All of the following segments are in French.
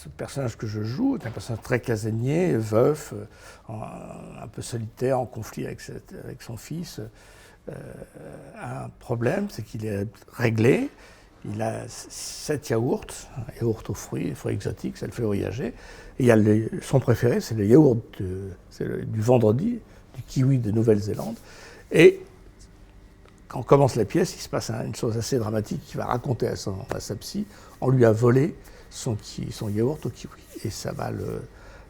ce personnage que je joue est un personnage très casanier, veuf, un peu solitaire, en conflit avec son fils, a un problème, c'est qu'il est réglé. Il a 7 yaourts aux fruits exotiques, ça le fait voyager. Et il y a son préféré, c'est le yaourt du vendredi, du kiwi de Nouvelle-Zélande. Et quand on commence la pièce, il se passe une chose assez dramatique qu'il va raconter à sa psy. On lui a volé son yaourt au kiwi. Et ça va le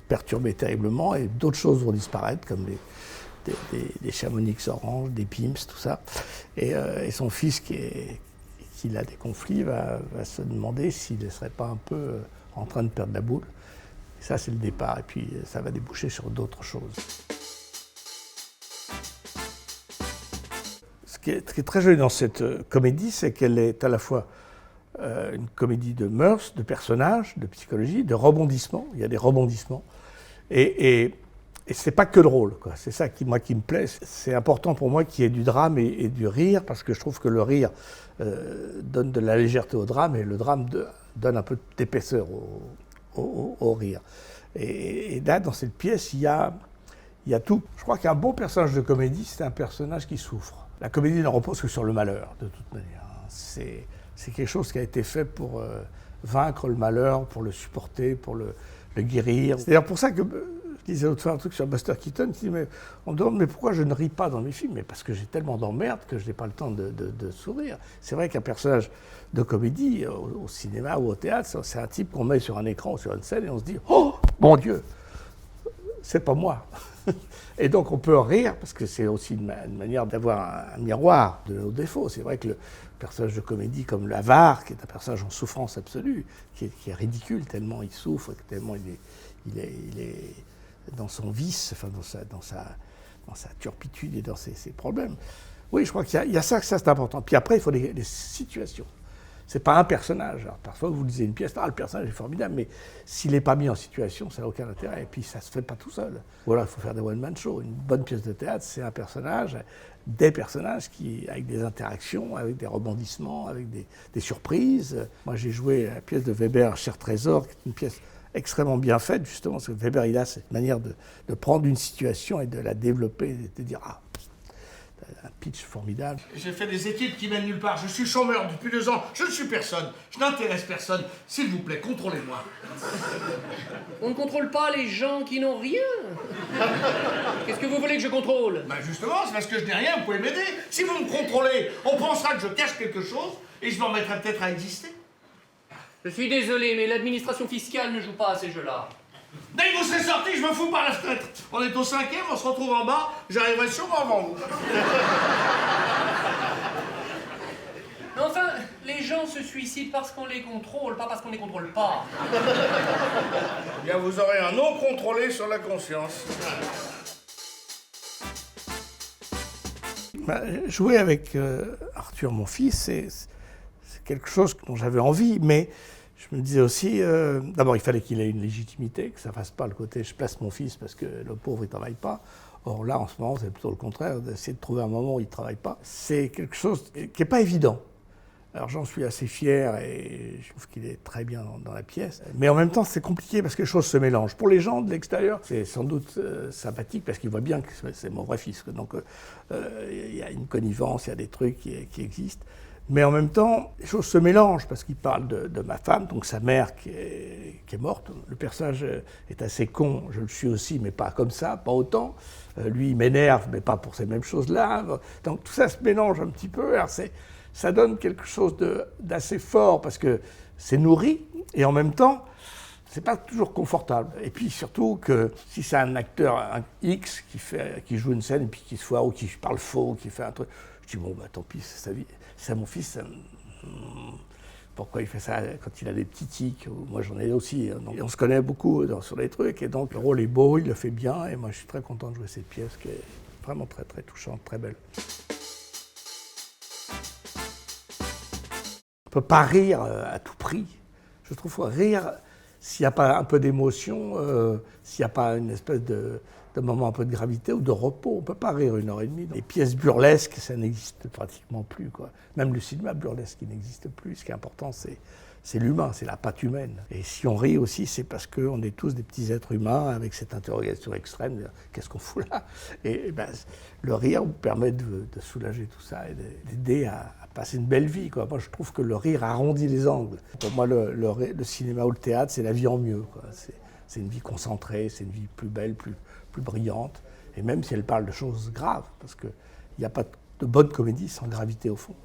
perturber terriblement. Et d'autres choses vont disparaître, comme des chamonix oranges, des pimps, tout ça. Et son fils, qui a des conflits, va se demander s'il ne serait pas un peu en train de perdre la boule. Et ça, c'est le départ. Et puis, ça va déboucher sur d'autres choses. Ce qui est très joli dans cette comédie, c'est qu'elle est à la fois une comédie de mœurs, de personnages, de psychologie, de rebondissements. Il y a des rebondissements. Et c'est pas que drôle, quoi. C'est ça qui me plaît. C'est important pour moi qu'il y ait du drame et du rire, parce que je trouve que le rire donne de la légèreté au drame, et le drame donne un peu d'épaisseur au rire. Et là, dans cette pièce, il y a tout. Je crois qu'un bon personnage de comédie, c'est un personnage qui souffre. La comédie ne repose que sur le malheur, de toute manière. C'est quelque chose qui a été fait pour vaincre le malheur, pour le supporter, pour le guérir. C'est d'ailleurs pour ça que je disais l'autre fois un truc sur Buster Keaton, on me demande mais pourquoi je ne ris pas dans mes films? Mais parce que j'ai tellement d'emmerdes que je n'ai pas le temps de sourire. C'est vrai qu'un personnage de comédie, au cinéma ou au théâtre, c'est un type qu'on met sur un écran ou sur une scène et on se dit « Oh, mon Dieu, c'est pas moi !» Et donc on peut rire, parce que c'est aussi une manière d'avoir un miroir de nos défauts. C'est vrai que le personnage de comédie comme l'avare, qui est un personnage en souffrance absolue, qui est ridicule, tellement il souffre, tellement il est dans son vice, enfin dans sa turpitude et dans ses problèmes. Oui, je crois qu'il y a ça c'est important. Puis après, il faut des situations. C'est pas un personnage. Alors, parfois, vous lisez une pièce, le personnage est formidable, mais s'il n'est pas mis en situation, ça n'a aucun intérêt. Et puis, ça se fait pas tout seul. Ou alors, il faut faire des one-man shows. Une bonne pièce de théâtre, c'est un personnage, des personnages avec des interactions, avec des rebondissements, avec des surprises. Moi, j'ai joué la pièce de Weber, Cher Trésor, qui est une pièce extrêmement bien faite, justement, parce que Weber, il a cette manière de prendre une situation et de la développer, et de dire « Ah !» Un pitch formidable. J'ai fait des études qui mènent nulle part. Je suis chômeur depuis 2 ans. Je ne suis personne. Je n'intéresse personne. S'il vous plaît, contrôlez-moi. On ne contrôle pas les gens qui n'ont rien. Qu'est-ce que vous voulez que je contrôle? Ben justement, c'est parce que je n'ai rien, vous pouvez m'aider. Si vous me contrôlez, on pensera que je cache quelque chose et je m'en mettrai peut-être à exister. Je suis désolé, mais l'administration fiscale ne joue pas à ces jeux-là. Dès que vous serez sorti, je me fous par la fenêtre. On est au 5e, on se retrouve en bas, j'arriverai sûrement avant vous. Mais enfin, les gens se suicident parce qu'on les contrôle, pas parce qu'on les contrôle pas. Eh bien, vous aurez un non contrôlé sur la conscience. Jouer avec Arthur, mon fils, c'est quelque chose dont j'avais envie, mais je me disais aussi, d'abord il fallait qu'il ait une légitimité, que ça ne fasse pas le côté je place mon fils parce que le pauvre il ne travaille pas. Or là, en ce moment, c'est plutôt le contraire, d'essayer de trouver un moment où il ne travaille pas. C'est quelque chose qui n'est pas évident. Alors j'en suis assez fier et je trouve qu'il est très bien dans la pièce. Mais en même temps, c'est compliqué parce que les choses se mélangent. Pour les gens de l'extérieur, c'est sans doute sympathique parce qu'ils voient bien que c'est mon vrai fils. Donc il y a une connivence, il y a des trucs qui existent. Mais en même temps, les choses se mélangent parce qu'il parle de ma femme, donc sa mère qui est morte. Le personnage est assez con, je le suis aussi, mais pas comme ça, pas autant. Lui, il m'énerve, mais pas pour ces mêmes choses-là. Donc tout ça se mélange un petit peu. Alors ça donne quelque chose d'assez fort parce que c'est nourri et en même temps, c'est pas toujours confortable. Et puis surtout que si c'est un acteur un X qui joue une scène et puis qui se foire ou qui parle faux, qui fait un truc, je dis bon bah tant pis, c'est sa vie. C'est mon fils, pourquoi il fait ça quand il a des petits tics? Moi j'en ai aussi. Donc, on se connaît beaucoup sur les trucs et donc le rôle est beau, il le fait bien et moi je suis très content de jouer cette pièce qui est vraiment très très touchante, très belle. On ne peut pas rire à tout prix. Je trouve qu'il faut rire s'il n'y a pas un peu d'émotion, s'il n'y a pas une espèce de moment un peu de gravité ou de repos. On ne peut pas rire 1h30. Les pièces burlesques, ça n'existe pratiquement plus, quoi. Même le cinéma burlesque, il n'existe plus. Ce qui est important, c'est c'est l'humain, c'est la patte humaine. Et si on rit aussi, c'est parce qu'on est tous des petits êtres humains avec cette interrogation extrême, qu'est-ce qu'on fout là? Et ben, le rire vous permet de soulager tout ça et d'aider à passer une belle vie, quoi. Moi, je trouve que le rire arrondit les angles. Pour moi, le cinéma ou le théâtre, c'est la vie en mieux, quoi. C'est une vie concentrée, c'est une vie plus belle, plus brillante. Et même si elle parle de choses graves, parce qu'il n'y a pas de bonne comédie sans gravité au fond.